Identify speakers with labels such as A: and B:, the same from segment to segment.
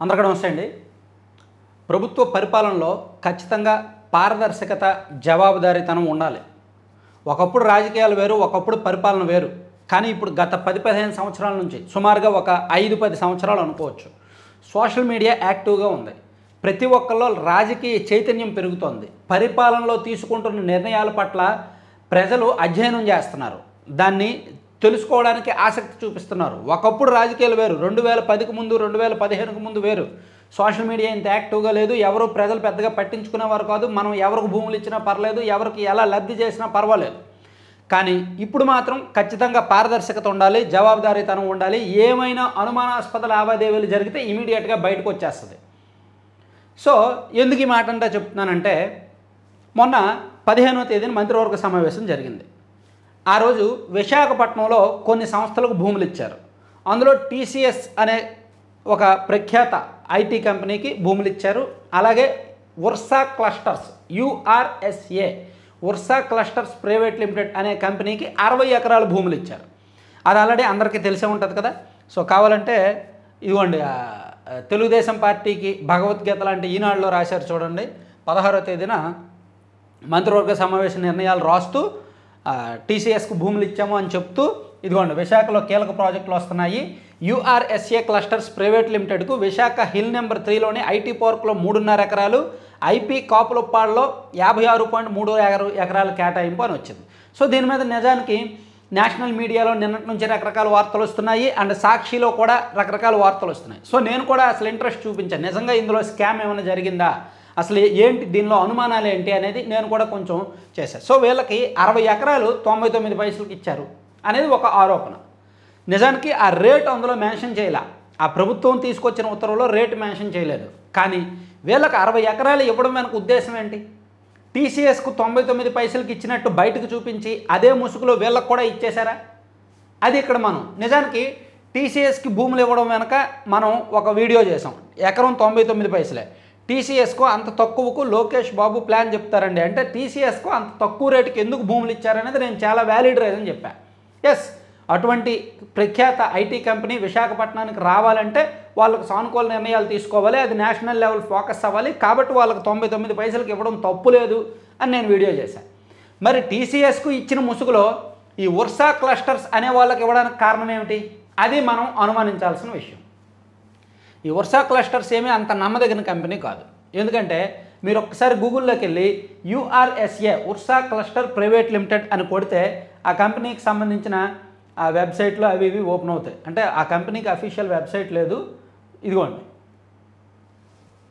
A: అందరికీ నమస్తే అండి. ప్రభుత్వ పరిపాలనలో ఖచ్చితంగా పారదర్శకత, జవాబుదారీతనం ఉండాలి. ఒకప్పుడు రాజకీయాలు వేరు, ఒకప్పుడు పరిపాలన వేరు. కానీ ఇప్పుడు గత 10-15 సంవత్సరాల నుంచి సుమారుగా ఒక 5-10 సంవత్సరాలు అనుకోవచ్చు, సోషల్ మీడియా యాక్టివ్గా ఉంది. ప్రతి ఒక్కరిలో రాజకీయ చైతన్యం పెరుగుతోంది. పరిపాలనలో తీసుకుంటున్న నిర్ణయాల పట్ల ప్రజలు అధ్యయనం చేస్తున్నారు. దాన్ని తెలుసుకోవడానికి ఆసక్తి చూపిస్తున్నారు. ఒకప్పుడు రాజకీయాలు వేరు, 2010కు ముందు 2015కు ముందు వేరు. సోషల్ మీడియా ఇంత యాక్టివ్గా లేదు. ఎవరు ప్రజలు పెద్దగా పట్టించుకునేవారు కాదు. మనం ఎవరికి భూములు ఇచ్చినా పర్లేదు, ఎవరికి ఎలా లబ్ధి చేసినా పర్వాలేదు. కానీ ఇప్పుడు మాత్రం ఖచ్చితంగా పారదర్శకత ఉండాలి, జవాబుదారీతనం ఉండాలి. ఏమైనా అనుమానాస్పద లావాదేవీలు జరిగితే ఇమీడియట్గా బయటకు వచ్చేస్తుంది. సో ఎందుకు ఈ మాట అంతా చెప్తున్నానంటే, మొన్న 15వ తేదీన మంత్రివర్గ సమావేశం జరిగింది. ఆ రోజు విశాఖపట్నంలో కొన్ని సంస్థలకు భూములు ఇచ్చారు. అందులో టీసీఎస్ అనే ఒక ప్రఖ్యాత ఐటీ కంపెనీకి భూములు ఇచ్చారు. అలాగే Ursa Clusters URSA Ursa clusters private Limited అనే కంపెనీకి 60 ఎకరాల భూములు ఇచ్చారు. అది ఆల్రెడీ అందరికీ తెలిసే ఉంటుంది కదా. సో కావాలంటే ఇదిగోండి, తెలుగుదేశం పార్టీకి భగవద్గీత లాంటి ఈనాడులో రాశారు చూడండి. 16వ తేదీన మంత్రివర్గ సమావేశ నిర్ణయాలు రాస్తూ టీసీఎస్కు భూములు ఇచ్చాము అని చెప్తూ, ఇదిగోండి విశాఖలో కీలక ప్రాజెక్టులు వస్తున్నాయి. URSA క్లస్టర్స్ ప్రైవేట్ లిమిటెడ్కు విశాఖ హిల్ నెంబర్ 3లోని ఐటీ పార్క్లో 3.5 ఎకరాలు, ఐపీ కాపులప్పాడులో 56.36 ఎకరాలు కేటాయింపు అని వచ్చింది. సో దీని మీద నిజానికి నేషనల్ మీడియాలో నిన్నటి నుంచి రకరకాల వార్తలు వస్తున్నాయి. అండ్ సాక్షిలో కూడా రకరకాల వార్తలు వస్తున్నాయి. సో నేను కూడా అసలు ఇంట్రెస్ట్ చూపించాను, నిజంగా ఇందులో స్కామ్ ఏమైనా జరిగిందా, అసలు ఏంటి, దీనిలో అనుమానాలు ఏంటి అనేది నేను కూడా కొంచెం చేశాను. సో వీళ్ళకి 60 ఎకరాలు 99 పైసలకి ఇచ్చారు అనేది ఒక ఆరోపణ. నిజానికి ఆ రేటు అందులో మెన్షన్ చేయలే. ఆ ప్రభుత్వం తీసుకొచ్చిన ఉత్తర్వులో రేటు మెన్షన్ చేయలేదు. కానీ వీళ్ళకి 60 ఎకరాలు ఇవ్వడం వెనక ఉద్దేశం ఏంటి? టీసీఎస్కు 99 పైసలకి ఇచ్చినట్టు బయటకు చూపించి అదే ముసుగులో వీళ్ళకి కూడా ఇచ్చేశారా? అది ఇక్కడ మనం నిజానికి టీసీఎస్కి భూములు ఇవ్వడం వెనక మనం ఒక వీడియో చేసాం. ఎకరం 99 పైసలే. టీసీఎస్కు అంత తక్కువకు లోకేష్ బాబు ప్లాన్ చెప్తారండి అంటే టీసీఎస్కు అంత తక్కువ రేటుకి ఎందుకు భూములు ఇచ్చారనేది నేను చాలా వ్యాలిడ్ రీజన్ చెప్పాను. ఎస్, అటువంటి ప్రఖ్యాత ఐటీ కంపెనీ విశాఖపట్నానికి రావాలంటే వాళ్ళకు సానుకూల నిర్ణయాలు తీసుకోవాలి, అది నేషనల్ లెవెల్ ఫోకస్ అవ్వాలి. కాబట్టి వాళ్ళకి 99 పైసలకి ఇవ్వడం తప్పు లేదు అని నేను వీడియో చేశాను. మరి టీసీఎస్కు ఇచ్చిన ముసుగులో ఈ వర్సా క్లస్టర్స్ అనే వాళ్ళకి ఇవ్వడానికి కారణం ఏమిటి? అది మనం అనుమానించాల్సిన విషయం. ఈ వర్సా క్లస్టర్స్ ఏమీ అంత నమ్మదగిన కంపెనీ కాదు. ఎందుకంటే మీరు ఒక్కసారి గూగుల్లోకి వెళ్ళి URSA Ursa Cluster Private Limited అని కొడితే ఆ కంపెనీకి సంబంధించిన ఆ వెబ్సైట్లో అవి ఇవి ఓపెన్ అవుతాయి. అంటే ఆ కంపెనీకి అఫీషియల్ వెబ్సైట్ లేదు. ఇదిగోండి,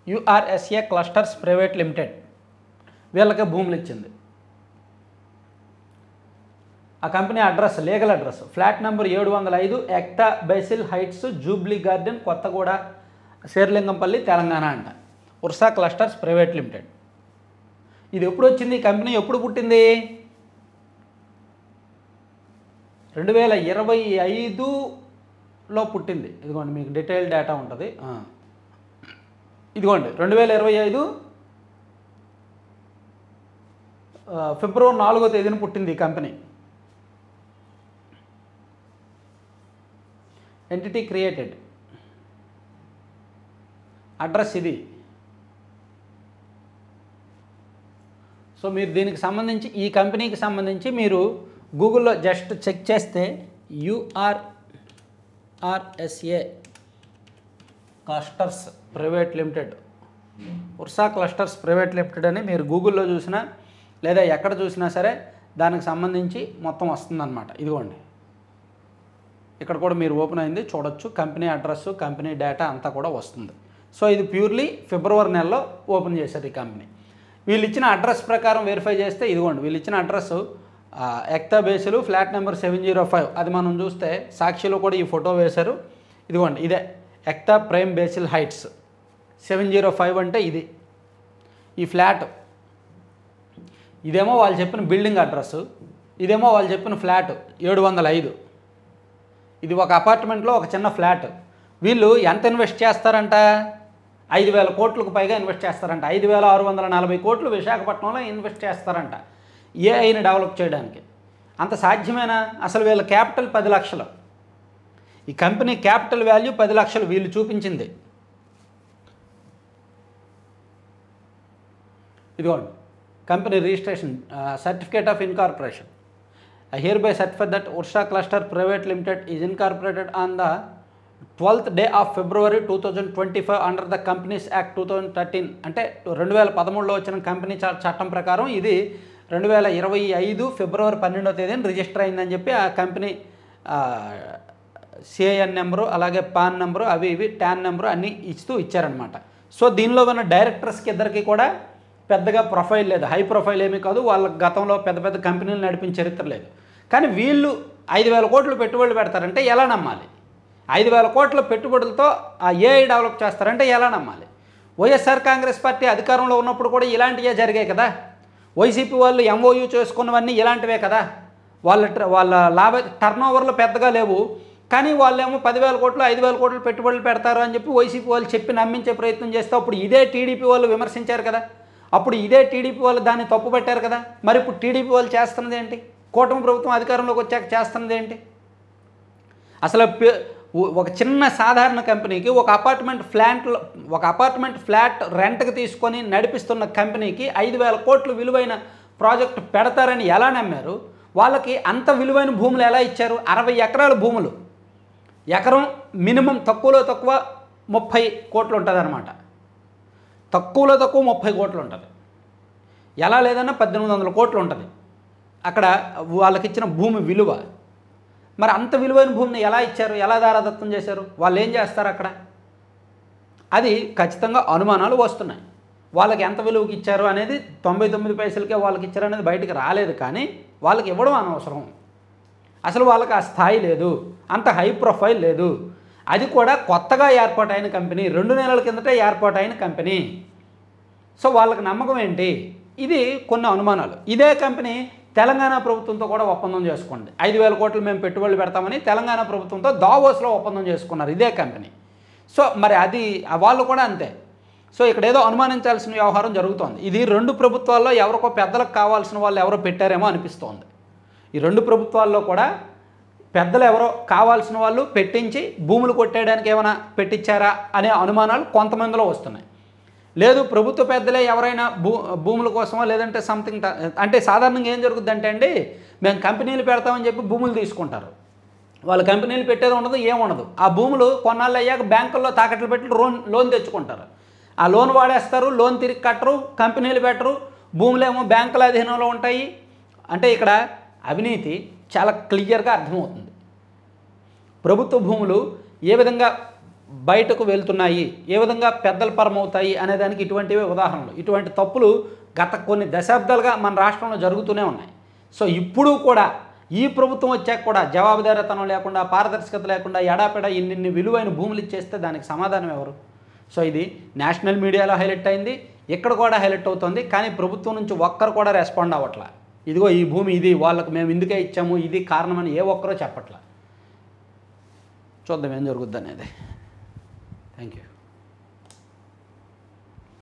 A: URSA క్లస్టర్స్ ప్రైవేట్ లిమిటెడ్ వీళ్ళకి భూములు ఇచ్చింది. ఆ company address, legal address flat number 705 Ekta Basil Heights, Jubilee Garden, Kothaguda, Serlingampally, Telangana అంట. Varsha clusters private limited. ఇది ఎప్పుడు వచ్చింది? ఈ కంపెనీ ఎప్పుడు పుట్టింది? 2025లో పుట్టింది. ఇదిగోండి మీకు డీటెయిల్ డేటా ఉంటుంది. ఇదిగోండి 2025 ఫిబ్రవరి 4వ తేదీన పుట్టింది ఈ కంపెనీ. ఎంటిటీ క్రియేటెడ్, అడ్రస్ ఇది. సో మీరు దీనికి సంబంధించి, ఈ కంపెనీకి సంబంధించి మీరు గూగుల్లో జస్ట్ చెక్ చేస్తే URSA Clusters private Limited, Ursa clusters private Limited అని మీరు గూగుల్లో చూసినా లేదా ఎక్కడ చూసినా సరే దానికి సంబంధించి మొత్తం వస్తుందన్నమాట. ఇదిగోండి ఇక్కడ కూడా మీరు ఓపెన్ అయింది చూడొచ్చు. కంపెనీ అడ్రస్సు, కంపెనీ డేటా అంతా కూడా వస్తుంది. సో ఇది ప్యూర్లీ ఫిబ్రవరి నెలలో ఓపెన్ చేశారు ఈ కంపెనీ. వీళ్ళు ఇచ్చిన అడ్రస్ ప్రకారం వెరిఫై చేస్తే ఇదిగోండి వీళ్ళు ఇచ్చిన అడ్రస్సు ఎక్టా బేసిలు, ఫ్లాట్ నెంబర్ 705. అది మనం చూస్తే సాక్షిలో కూడా ఈ ఫోటో వేశారు. ఇదిగోండి ఇదే ఎక్టా ప్రైమ్ బేసిల్ హైట్స్ 705 అంటే ఇది. ఈ ఫ్లాట్ ఇదేమో వాళ్ళు చెప్పిన బిల్డింగ్ అడ్రస్సు, ఇదేమో వాళ్ళు చెప్పిన ఫ్లాట్ 705. ఇది ఒక అపార్ట్మెంట్లో ఒక చిన్న ఫ్లాట్. వీళ్ళు ఎంత ఇన్వెస్ట్ చేస్తారంట? 5,000 కోట్లకు పైగా ఇన్వెస్ట్ చేస్తారంట. 5,640 కోట్లు విశాఖపట్నంలో ఇన్వెస్ట్ చేస్తారంట ఏఐని డెవలప్ చేయడానికి. అంత సాధ్యమేనా? అసలు వీళ్ళ క్యాపిటల్ 10 లక్షలు. ఈ కంపెనీ క్యాపిటల్ వాల్యూ 10 లక్షలు వీళ్ళు చూపించింది. ఇదిగోండి company registration certificate of incorporation. I hereby certify that Ursha Cluster Private Limited is incorporated on the 12th day of February 2025 under the Companies Act 2013. అంటే 2013లో వచ్చిన కంపెనీ చట్టం ప్రకారం ఇది 2025 ఫిబ్రవరి 12వ తేదీన రిజిస్టర్ అయిందని చెప్పి ఆ కంపెనీ సిఐఎన్ నెంబరు అలాగే పాన్ నెంబరు అవి ఇవి ట్యాన్ నెంబరు అన్నీ ఇచ్చారనమాట. సో దీనిలో ఉన్న డైరెక్టర్స్కి ఇద్దరికి కూడా పెద్దగా ప్రొఫైల్ లేదు, హై ప్రొఫైల్ ఏమీ కాదు, వాళ్ళ గతంలో పెద్ద పెద్ద కంపెనీలు నడిపిన చరిత్ర లేదు. కానీ వీళ్ళు 5,000 కోట్లు పెట్టుబడులు పెడతారంటే ఎలా నమ్మాలి? 5,000 కోట్ల పెట్టుబడులతో ఆ ఏఐ డెవలప్ చేస్తారంటే ఎలా నమ్మాలి? వైఎస్ఆర్ కాంగ్రెస్ పార్టీ అధికారంలో ఉన్నప్పుడు కూడా ఇలాంటివే జరిగాయి కదా. వైసీపీ వాళ్ళు ఎంఓయూ చేసుకున్నవన్నీ ఇలాంటివే కదా. వాళ్ళ టర్న్ ఓవర్లు పెద్దగా లేవు, కానీ వాళ్ళేమో 10,000 కోట్లు 5,000 కోట్లు పెట్టుబడులు పెడతారు అని చెప్పి వైసీపీ వాళ్ళు చెప్పి నమ్మించే ప్రయత్నం చేస్తే అప్పుడు ఇదే టీడీపీ వాళ్ళు విమర్శించారు కదా. అప్పుడు ఇదే టీడీపీ వాళ్ళు దాన్ని తప్పు పెట్టారు కదా. మరి ఇప్పుడు టీడీపీ వాళ్ళు చేస్తున్నది ఏంటి? కూటమి ప్రభుత్వం అధికారంలోకి వచ్చాక చేస్తున్నది ఏంటి? అసలు ఒక చిన్న సాధారణ కంపెనీకి ఒక అపార్ట్మెంట్ ఫ్లాట్ రెంట్కి తీసుకొని నడిపిస్తున్న కంపెనీకి 5,000 కోట్లు విలువైన ప్రాజెక్టు పెడతారని ఎలా నమ్మారు? వాళ్ళకి అంత విలువైన భూములు ఎలా ఇచ్చారు? 60 ఎకరాల భూములు, ఎకరం మినిమం తక్కువలో తక్కువ 30 కోట్లు ఉంటుంది అనమాట. తక్కువలో తక్కువ 30 కోట్లు ఉంటుంది, ఎలా లేదన్నా 1,800 కోట్లు ఉంటుంది అక్కడ వాళ్ళకి ఇచ్చిన భూమి విలువ. మరి అంత విలువైన భూమిని ఎలా ఇచ్చారు, ఎలా దారాదత్తం చేశారు? వాళ్ళు ఏం చేస్తారు అక్కడ? అది ఖచ్చితంగా అనుమానాలు వస్తున్నాయి. వాళ్ళకి ఎంత విలువకి ఇచ్చారు అనేది 99 పైసలకే వాళ్ళకి ఇచ్చారు అనేది బయటికి రాలేదు, కానీ వాళ్ళకి ఇవ్వడం అనవసరం. అసలు వాళ్ళకి ఆ స్థాయి లేదు, అంత హై ప్రొఫైల్ లేదు. అది కూడా కొత్తగా ఏర్పాటైన కంపెనీ, 2 నెలల కిందటే ఏర్పాటైన కంపెనీ. సో వాళ్ళకి నమ్మకం ఏంటి? ఇది కొన్ని అనుమానాలు. ఇదే కంపెనీ తెలంగాణ ప్రభుత్వంతో కూడా ఒప్పందం చేసుకోండి. 5,000 కోట్లు మేము పెట్టుబడులు పెడతామని తెలంగాణ ప్రభుత్వంతో దావోస్లో ఒప్పందం చేసుకున్నారు ఇదే కంపెనీ. సో మరి అది వాళ్ళు కూడా అంతే. సో ఇక్కడ ఏదో అనుమానించాల్సిన వ్యవహారం జరుగుతోంది. ఇది 2 ప్రభుత్వాల్లో ఎవరికో పెద్దలకు కావాల్సిన వాళ్ళు ఎవరో పెట్టారేమో అనిపిస్తోంది. ఈ 2 ప్రభుత్వాల్లో కూడా పెద్దలు ఎవరో కావాల్సిన వాళ్ళు పెట్టించి భూములు కొట్టేయడానికి ఏమైనా పెట్టించారా అనే అనుమానాలు కొంతమందిలో వస్తున్నాయి. లేదు ప్రభుత్వ పెద్దలే ఎవరైనా భూముల కోసమో లేదంటే సంథింగ్. అంటే సాధారణంగా ఏం జరుగుద్దంటే అండి, మేము కంపెనీలు పెడతామని చెప్పి భూములు తీసుకుంటారు. వాళ్ళు కంపెనీలు పెట్టేది ఉండదు, ఏముండదు. ఆ భూములు కొన్నాళ్ళు అయ్యాక బ్యాంకుల్లో తాకట్లు పెట్టి లోన్ తెచ్చుకుంటారు. ఆ లోన్ వాడేస్తారు, లోన్ తిరిగి కట్టరు, కంపెనీలు పెట్టరు, భూములేమో బ్యాంకుల అధీనంలో ఉంటాయి. అంటే ఇక్కడ అవినీతి చాలా క్లియర్గా అర్థమవుతుంది. ప్రభుత్వ భూములు ఏ విధంగా బయటకు వెళ్తున్నాయి, ఏ విధంగా పెద్దల పరమవుతాయి అనేదానికి ఇటువంటివే ఉదాహరణలు. ఇటువంటి తప్పులు గత కొన్ని దశాబ్దాలుగా మన రాష్ట్రంలో జరుగుతూనే ఉన్నాయి. సో ఇప్పుడు కూడా ఈ ప్రభుత్వం వచ్చాక కూడా జవాబుదారీతనం లేకుండా, పారదర్శకత లేకుండా ఎడాపెడా ఇన్ని విలువైన భూములు ఇచ్చేస్తే దానికి సమాధానం ఎవరు? సో ఇది నేషనల్ మీడియాలో హైలైట్ అయింది, ఇక్కడ కూడా హైలైట్ అవుతుంది. కానీ ప్రభుత్వం నుంచి ఒక్కరు కూడా రెస్పాండ్ అవ్వట్లా. ఇదిగో ఈ భూమి ఇది, వాళ్ళకు మేము ఇందుకే ఇచ్చాము, ఇది కారణమని ఏ ఒక్కరో చెప్పట్లా. చూద్దాం ఏం జరుగుద్ది అనేది. Thank you.